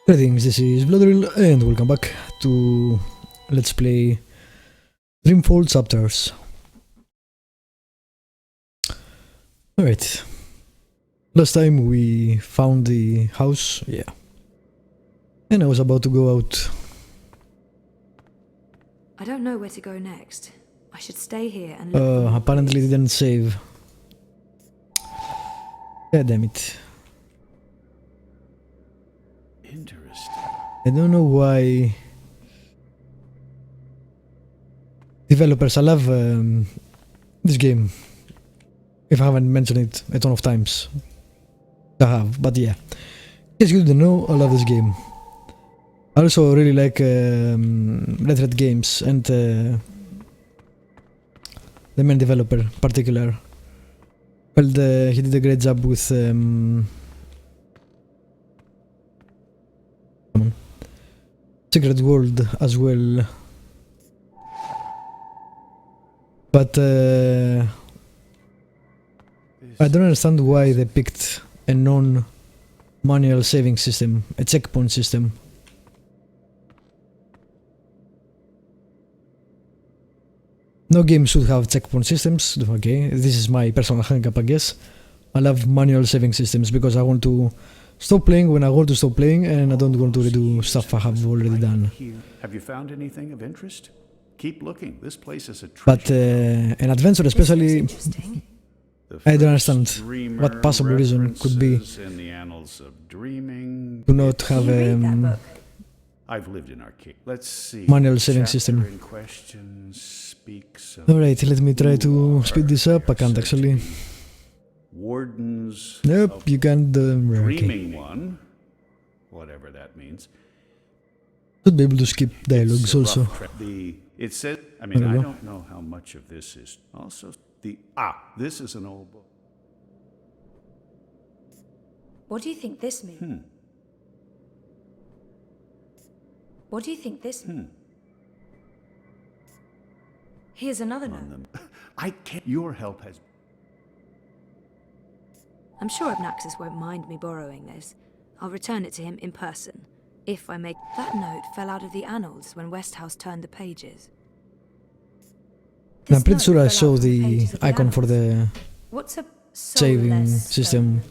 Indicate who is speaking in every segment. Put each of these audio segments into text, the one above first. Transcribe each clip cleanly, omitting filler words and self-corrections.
Speaker 1: Greetings, this is Bloodrill and welcome back to Let's Play Dreamfall Chapters. Alright, last time we found the house, and I was about to go out.
Speaker 2: I don't know where to go next. I should stay here and look.
Speaker 1: Apparently didn't save. God damn it.
Speaker 3: Interesting.
Speaker 1: I don't know why developers, I love this game. If I haven't mentioned it a ton of times, I have, but yeah. In case you didn't know, I love this game. I also really like Red Red Games and the main developer in particular. Well, he did a great job with Secret World as well, but I don't understand why they picked a non-manual saving system, a checkpoint system. No game should have checkpoint systems. Okay, this is my personal hang-up, I guess. I love manual saving systems because I want to stop playing when I want to stop playing, and I don't want to redo stuff I have already done.
Speaker 3: Have you found anything of interest? Keep looking. This place is a
Speaker 1: But
Speaker 3: treasure.
Speaker 1: an adventure, especially,
Speaker 2: Interesting.
Speaker 1: I don't understand what possible reason could be
Speaker 3: in the annals of dreaming.
Speaker 1: to not have
Speaker 2: Can you read that
Speaker 1: a
Speaker 2: book?
Speaker 3: I've lived in arcade. Let's see.
Speaker 1: manual saving
Speaker 3: Chapter
Speaker 1: system.
Speaker 3: in question speaks of
Speaker 1: Alright, let me try to speed this up. I can't actually.
Speaker 3: Wardens.
Speaker 1: Nope,
Speaker 3: of
Speaker 1: you can't. Okay.
Speaker 3: Dreaming one, whatever that means.
Speaker 1: Should be able to skip dialogues
Speaker 3: It's a
Speaker 1: also.
Speaker 3: rough it says, I mean,
Speaker 1: There we
Speaker 3: I
Speaker 1: go.
Speaker 3: don't know how much of this is also this is an old book.
Speaker 2: What do you think this means? What do you think this means? Here's another note.
Speaker 3: I can't. Your help has.
Speaker 2: I'm sure Obnaxus won't mind me borrowing this. I'll return it to him in person. If I make... That note fell out of the annals when Westhouse turned the pages.
Speaker 1: I'm
Speaker 2: This
Speaker 1: pretty
Speaker 2: note
Speaker 1: sure I
Speaker 2: fell
Speaker 1: saw
Speaker 2: out of
Speaker 1: the
Speaker 2: pages of
Speaker 1: icon for
Speaker 2: annals.
Speaker 1: the
Speaker 2: What's a
Speaker 1: saving
Speaker 2: soulless
Speaker 1: system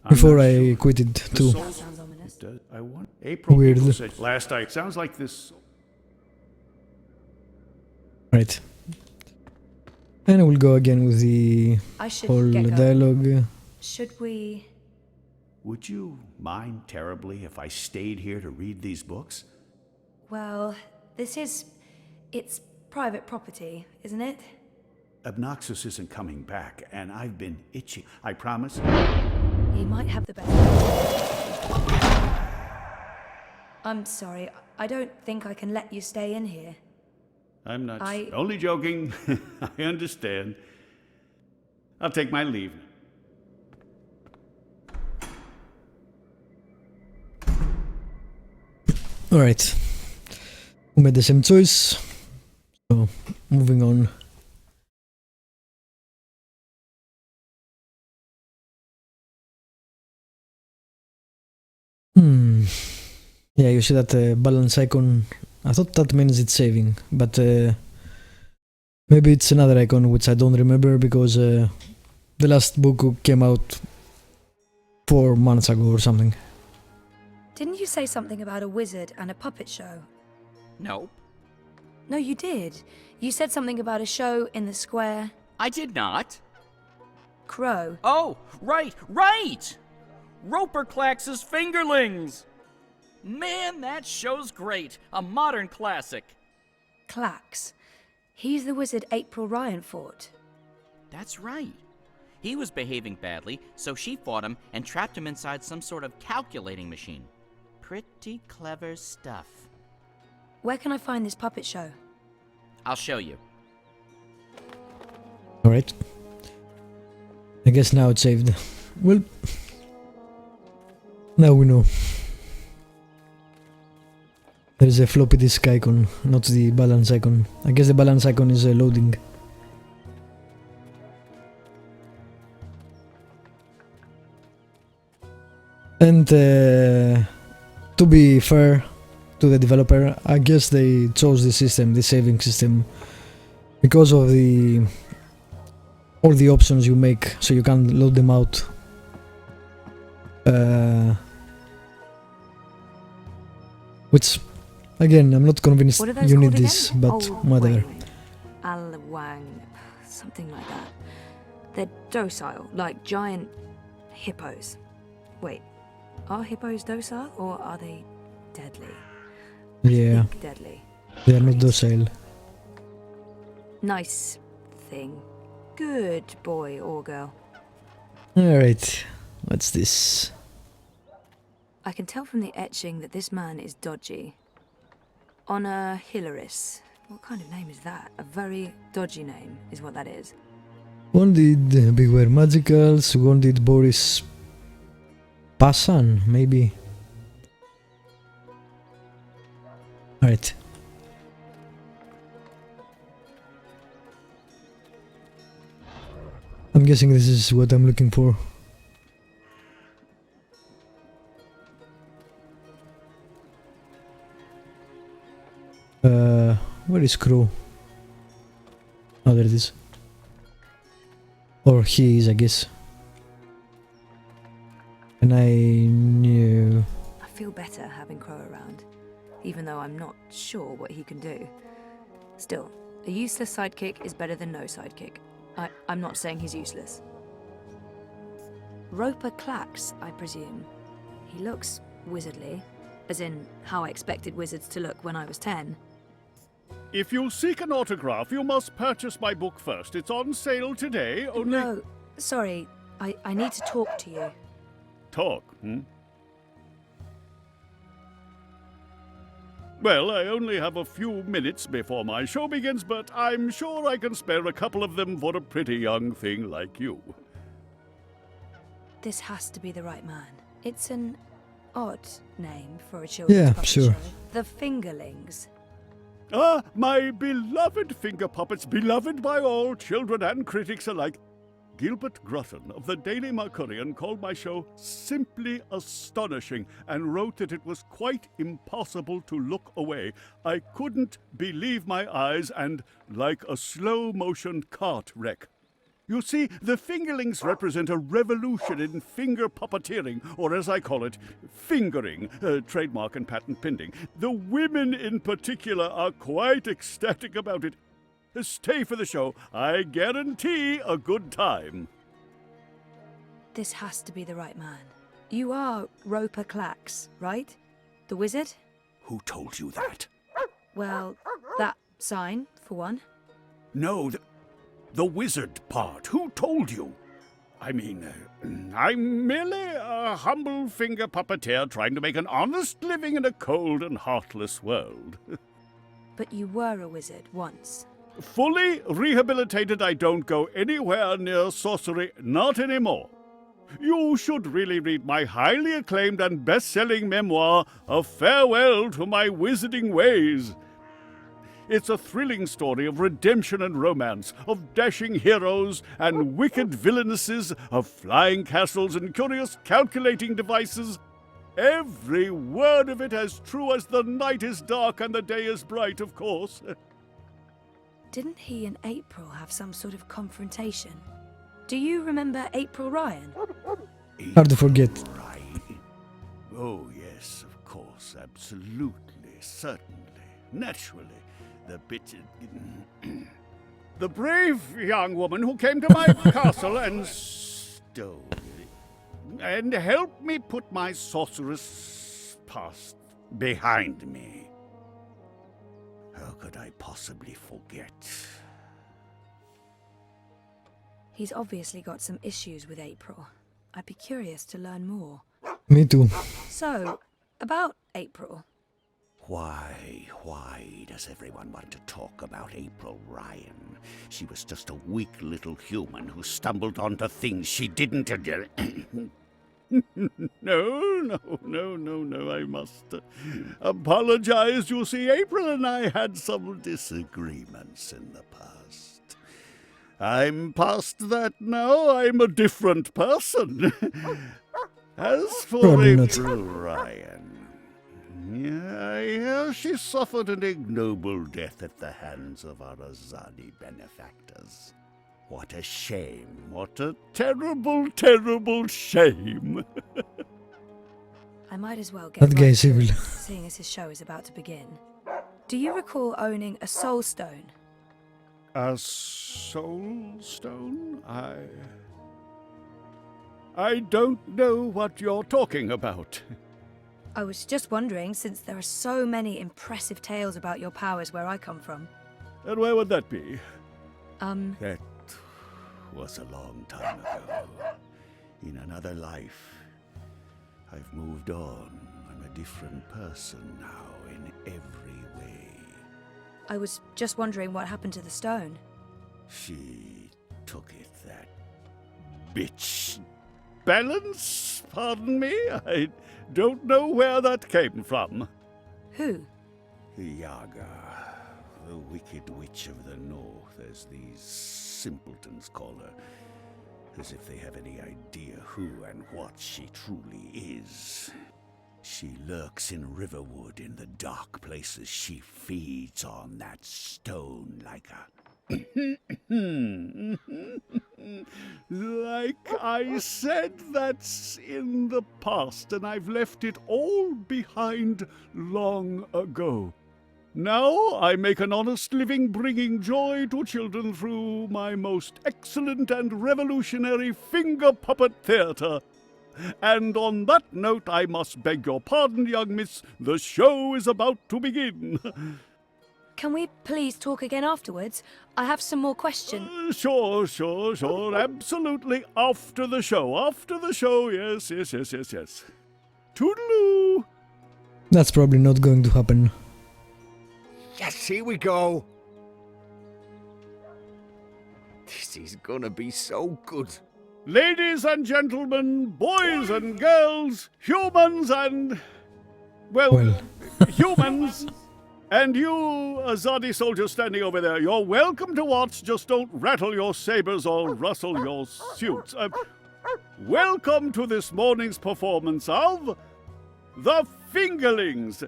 Speaker 3: I'm
Speaker 1: before
Speaker 3: not
Speaker 1: I
Speaker 3: sure.
Speaker 1: quitted
Speaker 3: The
Speaker 1: too.
Speaker 3: soul-
Speaker 2: That sounds ominous.
Speaker 3: I want April.
Speaker 1: Weird.
Speaker 3: people said last night sounds like this.
Speaker 1: Right. And I will go again with the
Speaker 2: I should
Speaker 1: whole
Speaker 2: get going.
Speaker 1: dialogue.
Speaker 2: Should we...
Speaker 3: Would you mind terribly if I stayed here to read these books?
Speaker 2: Well, this is... It's private property, isn't it?
Speaker 3: Obnoxus isn't coming back, and I've been itching. I promise.
Speaker 2: He might have the best. I'm sorry. I don't think I can let you stay in here.
Speaker 3: I'm not.
Speaker 2: I-
Speaker 3: Only joking. I understand. I'll take my leave.
Speaker 1: Alright. We made the same choice. So, moving on. Yeah, you see that balance icon. I thought that means it's saving, but maybe it's another icon which I don't remember because the last book came out 4 months ago or something.
Speaker 2: Didn't you say something about a wizard and a puppet show?
Speaker 4: Nope,
Speaker 2: No, you did. You said something about a show in the square.
Speaker 4: I did not.
Speaker 2: Crow.
Speaker 4: Oh, right! Roper Clax's Fingerlings! Man, that show's great. A modern classic.
Speaker 2: Clax. He's the wizard April Ryan fought.
Speaker 4: That's right. He was behaving badly, so she fought him and trapped him inside some sort of calculating machine. Pretty clever stuff.
Speaker 2: Where can I find this puppet show?
Speaker 4: I'll show you.
Speaker 1: Alright. I guess now it's saved. Well, now we know. There is a floppy disk icon, not the balance icon. I guess the balance icon is loading. And to to be fair to the developer, I guess they chose this system, the saving system, because of all the options you make, so you can load them out. Which, again, I'm not convinced
Speaker 2: What are those
Speaker 1: you need
Speaker 2: called
Speaker 1: this,
Speaker 2: again?
Speaker 1: but
Speaker 2: Oh,
Speaker 1: whatever.
Speaker 2: wait. Alwang, something like that. They're docile, like giant hippos. Wait, are hippos docile or are they deadly? I
Speaker 1: Yeah,
Speaker 2: think deadly.
Speaker 1: they are not docile.
Speaker 2: Nice thing. Good boy or girl.
Speaker 1: Alright, what's this?
Speaker 2: I can tell from the etching that this man is dodgy. Honor Hilaris. What kind of name is that? A very dodgy name is what that is.
Speaker 1: One did Beware Magicals, one did Boris Pasan, maybe. Alright. I'm guessing this is what I'm looking for. Where is Crow? Oh, there it is. Or he is, I guess. And I knew...
Speaker 2: I feel better having Crow around, even though I'm not sure what he can do. Still, a useless sidekick is better than no sidekick. I'm not saying he's useless. Roper Clax, I presume. He looks wizardly, as in how I expected wizards to look when I was 10.
Speaker 5: If you seek an autograph, you must purchase my book first. It's on sale today, only...
Speaker 2: No, sorry, I need to talk to you.
Speaker 5: Talk, Well, I only have a few minutes before my show begins, but I'm sure I can spare a couple of them for a pretty young thing like you.
Speaker 2: This has to be the right man. It's an odd name for a children's puppet
Speaker 1: sure.
Speaker 2: show. The Fingerlings.
Speaker 5: Ah, my beloved finger puppets, beloved by all, children and critics alike. Gilbert Grutton of the Daily Mercurian called my show simply astonishing and wrote that it was quite impossible to look away. I couldn't believe my eyes and like a slow-motion cart wreck. You see, the Fingerlings represent a revolution in finger puppeteering, or as I call it, fingering, trademark and patent pending. The women in particular are quite ecstatic about it. Stay for the show. I guarantee a good time.
Speaker 2: This has to be the right man. You are Roper Clax, right? The wizard?
Speaker 3: Who told you that?
Speaker 2: Well, that sign, for one.
Speaker 3: No, the wizard part. Who told you?
Speaker 5: I mean, I'm merely a humble finger puppeteer trying to make an honest living in a cold and heartless world.
Speaker 2: But you were a wizard once.
Speaker 5: Fully rehabilitated, I don't go anywhere near sorcery, not anymore. You should really read my highly acclaimed and best-selling memoir, A Farewell to My Wizarding Ways. It's a thrilling story of redemption and romance, of dashing heroes and wicked villainesses, of flying castles and curious calculating devices. Every word of it as true as the night is dark and the day is bright, of course.
Speaker 2: Didn't he and April have some sort of confrontation? Do you remember April Ryan?
Speaker 1: Hard to forget.
Speaker 3: Right. Oh, yes, of course, absolutely, certainly, naturally. The bit...
Speaker 5: The brave young woman who came to my castle and stole it, and helped me put my sorceress past behind me.
Speaker 3: How could I possibly forget?
Speaker 2: He's obviously got some issues with April. I'd be curious to learn more.
Speaker 1: Me too.
Speaker 2: So, about April.
Speaker 3: Why does everyone want to talk about April Ryan? She was just a weak little human who stumbled onto things she didn't...
Speaker 5: No, I must apologize. You see, April and I had some disagreements in the past. I'm past that now. I'm a different person. As for
Speaker 1: Probably not.
Speaker 3: April Ryan,
Speaker 5: she suffered an ignoble death at the hands of our Azadi benefactors. What a shame. What a terrible, terrible shame.
Speaker 2: I might as well get
Speaker 1: That guy
Speaker 2: right
Speaker 1: is
Speaker 2: to it,
Speaker 1: evil.
Speaker 2: seeing as his show is about to begin. Do you recall owning a soul stone?
Speaker 5: A soul stone? I don't know what you're talking about.
Speaker 2: I was just wondering, since there are so many impressive tales about your powers where I come from.
Speaker 5: And where would that be?
Speaker 2: That
Speaker 3: Was a long time ago. In another life. I've moved on. I'm a different person now in every way.
Speaker 2: I was just wondering what happened to the stone.
Speaker 3: She took it, that
Speaker 5: Bitch. Balance? Pardon me? I don't know where that came from.
Speaker 2: Who?
Speaker 3: The Yaga, the wicked witch of the north, as these simpletons call her, as if they have any idea who and what she truly is. She lurks in Riverwood in the dark places. She feeds on that stone like a...
Speaker 5: Like I said, that's in the past, and I've left it all behind long ago. Now I make an honest living bringing joy to children through my most excellent and revolutionary finger puppet theatre. And on that note, I must beg your pardon, young miss, the show is about to begin.
Speaker 2: Can we please talk again afterwards? I have some more questions.
Speaker 5: Sure, absolutely, after the show, yes. Toodaloo!
Speaker 1: That's probably not going to happen.
Speaker 6: Yes, here we go. This is gonna be so good.
Speaker 5: Ladies and gentlemen, boys and girls, humans and...
Speaker 1: Well.
Speaker 5: humans... And you, Azadi soldier standing over there, you're welcome to watch, just don't rattle your sabers or rustle your suits. Welcome to this morning's performance of The Fingerlings.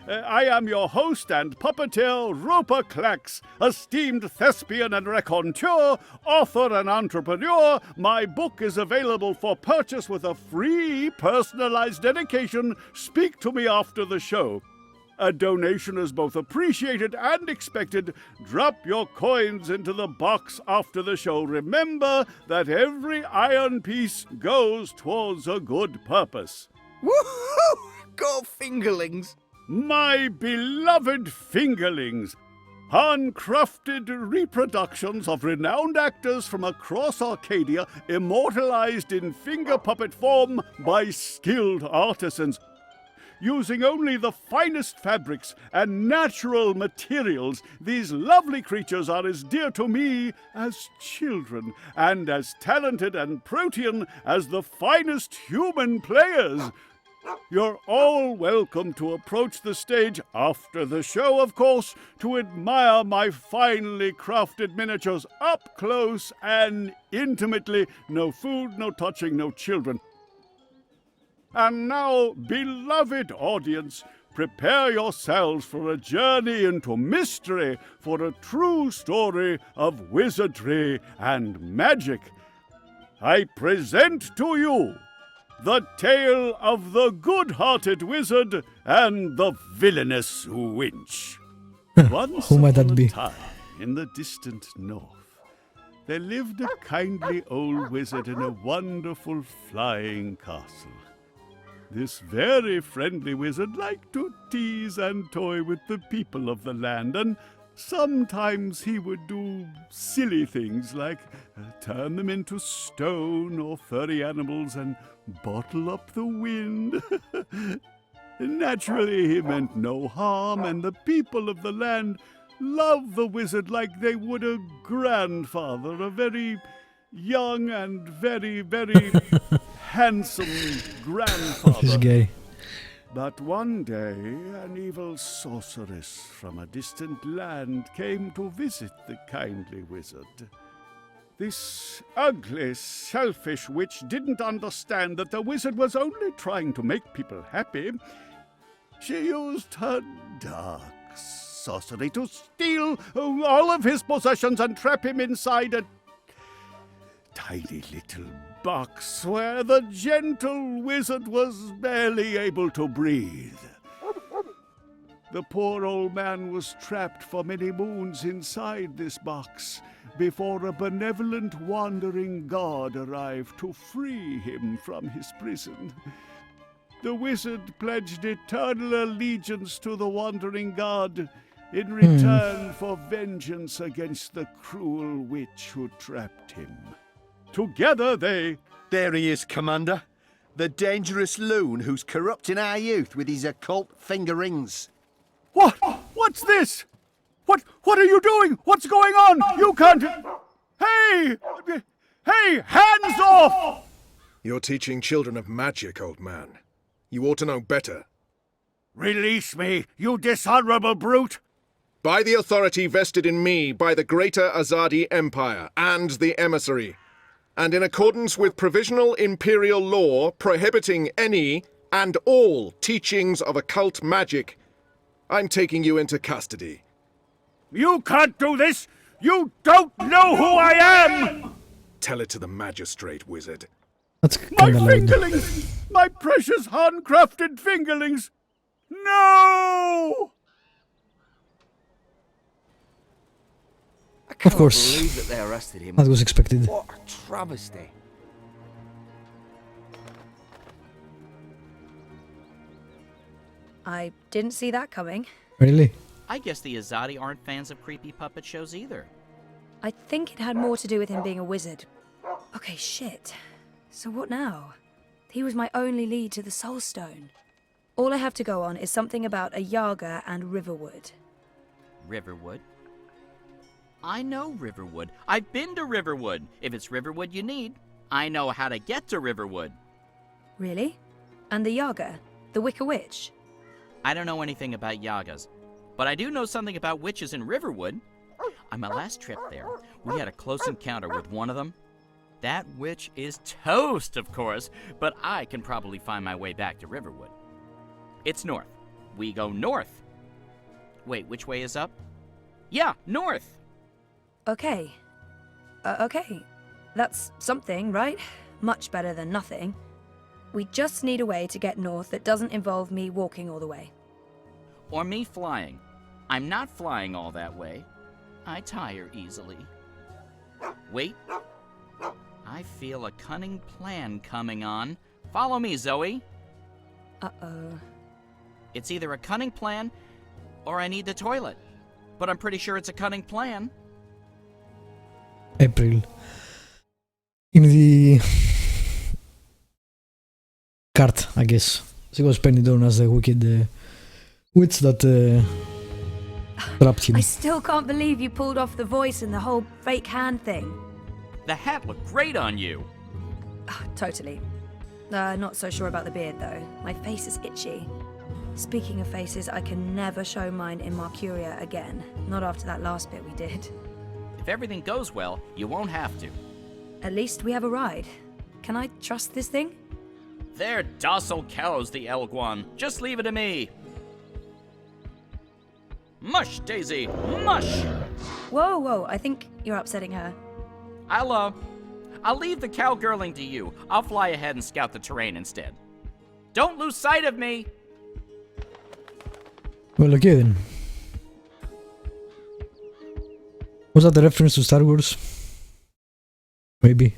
Speaker 5: I am your host and puppeteer, Roper Clax, esteemed thespian and raconteur, author and entrepreneur. My book is available for purchase with a free personalized dedication. Speak to me after the show. A donation is both appreciated and expected. Drop your coins into the box after the show. Remember that every iron piece goes towards a good purpose.
Speaker 6: Woohoo! Go Fingerlings!
Speaker 5: My beloved Fingerlings, handcrafted reproductions of renowned actors from across Arcadia, immortalized in finger puppet form by skilled artisans. Using only the finest fabrics and natural materials, these lovely creatures are as dear to me as children, and as talented and protean as the finest human players. You're all welcome to approach the stage after the show, of course, to admire my finely crafted miniatures up close and intimately. No food, no touching, no children. And now, beloved audience, prepare yourselves for a journey into mystery, for a true story of wizardry and magic. I present to you the tale of the good-hearted wizard and the villainous winch. Once
Speaker 1: Who might that
Speaker 5: upon a
Speaker 1: be?
Speaker 5: time, in the distant north, there lived a kindly old wizard in a wonderful flying castle. This very friendly wizard liked to tease and toy with the people of the land, and sometimes he would do silly things like turn them into stone or furry animals and bottle up the wind. Naturally, he meant no harm, and the people of the land loved the wizard like they would a grandfather, a very young and very, very handsome
Speaker 1: This
Speaker 5: grandfather.
Speaker 1: guy.
Speaker 5: But one day, an evil sorceress from a distant land came to visit the kindly wizard. This ugly, selfish witch didn't understand that the wizard was only trying to make people happy. She used her dark sorcery to steal all of his possessions and trap him inside a tiny little box where the gentle wizard was barely able to breathe. The poor old man was trapped for many moons inside this box before a benevolent wandering god arrived to free him from his prison. The wizard pledged eternal allegiance to the wandering god in return for vengeance against the cruel witch who trapped him. Together they...
Speaker 6: There he is, Commander. The dangerous loon who's corrupting our youth with his occult finger rings.
Speaker 5: What? What's this? What are you doing? What's going on? You can't... Hey! Hey, hands off!
Speaker 7: You're teaching children of magic, old man. You ought to know better.
Speaker 5: Release me, you dishonorable brute!
Speaker 7: By the authority vested in me by the Greater Azadi Empire and the Emissary, and in accordance with provisional imperial law prohibiting any and all teachings of occult magic, I'm taking you into custody.
Speaker 5: You can't do this! You don't know who I am!
Speaker 7: Tell it to the magistrate, wizard.
Speaker 1: That's
Speaker 5: My
Speaker 1: kind of loud.
Speaker 5: fingerlings! My precious handcrafted fingerlings! No!
Speaker 6: I can't
Speaker 1: course.
Speaker 6: believe that they arrested him.
Speaker 1: That was expected.
Speaker 6: What a travesty.
Speaker 2: I didn't see that coming.
Speaker 1: Really?
Speaker 4: I guess the Azadi aren't fans of creepy puppet shows either.
Speaker 2: I think it had more to do with him being a wizard. Okay, shit. So what now? He was my only lead to the Soul Stone. All I have to go on is something about a Yaga and Riverwood.
Speaker 4: Riverwood? I know Riverwood. I've been to Riverwood. If it's Riverwood you need, I know how to get to Riverwood.
Speaker 2: Really? And the Yaga? The Wicker Witch?
Speaker 4: I don't know anything about Yagas, but I do know something about witches in Riverwood. On my last trip there, we had a close encounter with one of them. That witch is toast, of course, but I can probably find my way back to Riverwood. It's north. We go north. Wait, which way is up? Yeah, north.
Speaker 2: Okay. Okay. That's something, right? Much better than nothing. We just need a way to get north that doesn't involve me walking all the way.
Speaker 4: Or me flying. I'm not flying all that way. I tire easily. Wait. I feel a cunning plan coming on. Follow me, Zoe.
Speaker 2: Uh-oh.
Speaker 4: It's either a cunning plan, or I need the toilet. But I'm pretty sure it's a cunning plan.
Speaker 1: April. In the cart, I guess. She was painted on as the wicked witch that trapped him.
Speaker 2: I still can't believe you pulled off the voice and the whole fake hand thing.
Speaker 4: The hat looked great on you.
Speaker 2: Totally. Not so sure about the beard, though. My face is itchy. Speaking of faces, I can never show mine in Mercuria again. Not after that last bit we did.
Speaker 4: If everything goes well, you won't have to.
Speaker 2: At least we have a ride. Can I trust this thing?
Speaker 4: They're docile cows, the Elguan. Just leave it to me. Mush, Daisy, mush!
Speaker 2: Whoa, whoa, I think you're upsetting her.
Speaker 4: I'll leave the cowgirling to you. I'll fly ahead and scout the terrain instead. Don't lose sight of me!
Speaker 1: Well, okay then. Was that a reference to Star Wars? Maybe.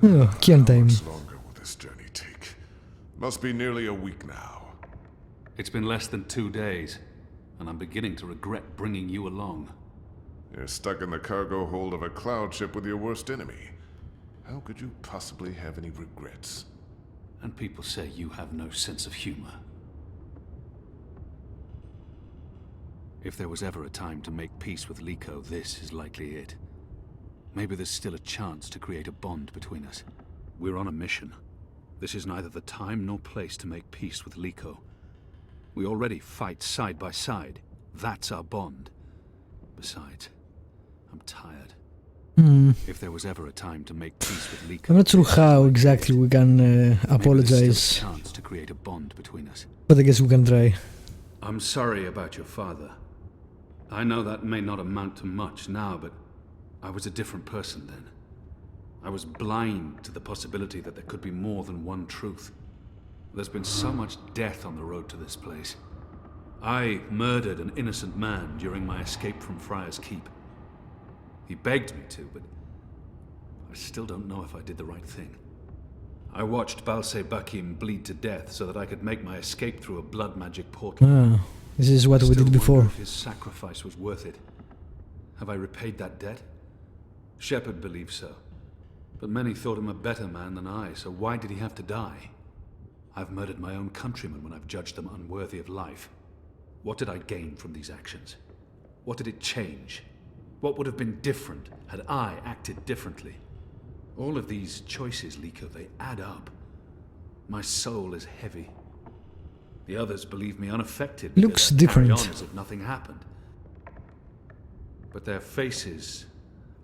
Speaker 1: Oh, Kian
Speaker 8: How
Speaker 1: time.
Speaker 8: much longer will this journey take? Must be nearly a week now.
Speaker 9: It's been less than 2 days, and I'm beginning to regret bringing you along.
Speaker 8: You're stuck in the cargo hold of a cloud ship with your worst enemy. How could you possibly have any regrets?
Speaker 9: And people say you have no sense of humor. If there was ever a time to make peace with Liko, this is likely it. Maybe there's still a chance to create a bond between us. We're on a mission. This is neither the time nor place to make peace with Liko. We already fight side by side. That's our bond. Besides, I'm tired. If there was ever a time to make peace with Liko,
Speaker 1: I'm not sure how exactly we can
Speaker 9: maybe there's
Speaker 1: apologize,
Speaker 9: still a chance to create a bond between us.
Speaker 1: but I guess we can try.
Speaker 9: I'm sorry about your father. I know that may not amount to much now, but I was a different person then. I was blind to the possibility that there could be more than one truth. There's been so much death on the road to this place. I murdered an innocent man during my escape from Friar's Keep. He begged me to, but I still don't know if I did the right thing. I watched Balse Bakim bleed to death so that I could make my escape through a blood magic portal.
Speaker 1: Ah, this is what we
Speaker 9: Still
Speaker 1: did
Speaker 9: wonder
Speaker 1: before.
Speaker 9: if his sacrifice was worth it. Have I repaid that debt? Shepard believes so. But many thought him a better man than I, so why did he have to die? I've murdered my own countrymen when I've judged them unworthy of life. What did I gain from these actions? What did it change? What would have been different had I acted differently? All of these choices, Liko, they add up. My soul is heavy. The others believe me unaffected.
Speaker 1: Looks
Speaker 9: because I carry
Speaker 1: different.
Speaker 9: on as if nothing happened. But their faces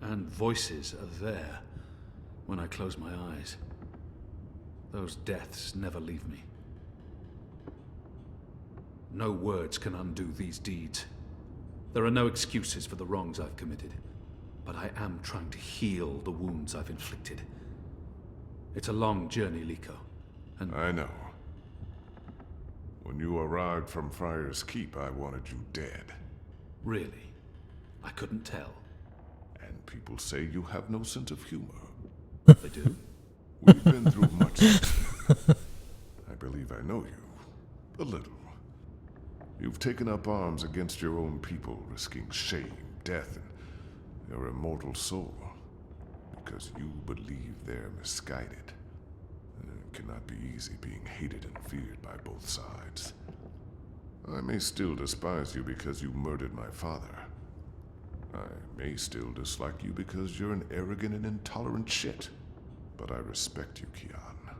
Speaker 9: and voices are there when I close my eyes. Those deaths never leave me. No words can undo these deeds. There are no excuses for the wrongs I've committed, but I am trying to heal the wounds I've inflicted. It's a long journey, Liko, and
Speaker 8: I know. When you arrived from Friar's Keep, I wanted you dead.
Speaker 9: really, I couldn't tell.
Speaker 8: And people say you have no sense of humor.
Speaker 9: They do?
Speaker 8: We've been through much together. I believe I know you. A little. You've taken up arms against your own people, risking shame, death, and your immortal soul. Because you believe they're misguided. It cannot be easy being hated and feared by both sides. I may still despise you because you murdered my father. I may still dislike you because you're an arrogant and intolerant shit. But I respect you, Kian.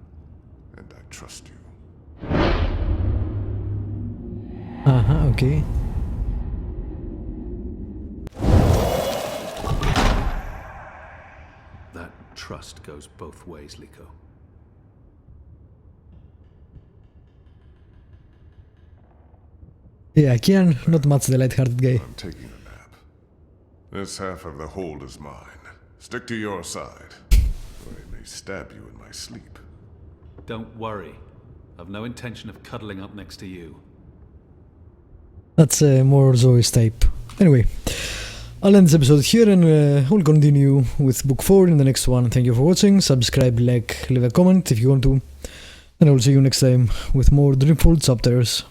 Speaker 8: And I trust you.
Speaker 1: Okay.
Speaker 9: That trust goes both ways, Liko.
Speaker 1: Yeah, Kian, not much the light-hearted guy.
Speaker 8: I'm taking a nap. This half of the hold is mine. Stick to your side, or I may stab you in my sleep.
Speaker 9: Don't worry. I've no intention of cuddling up next to you.
Speaker 1: That's more Zoe's type. Anyway, I'll end this episode here and we'll continue with book 4 in the next one. Thank you for watching. Subscribe, like, leave a comment if you want to. And I will see you next time with more Dreamfall Chapters.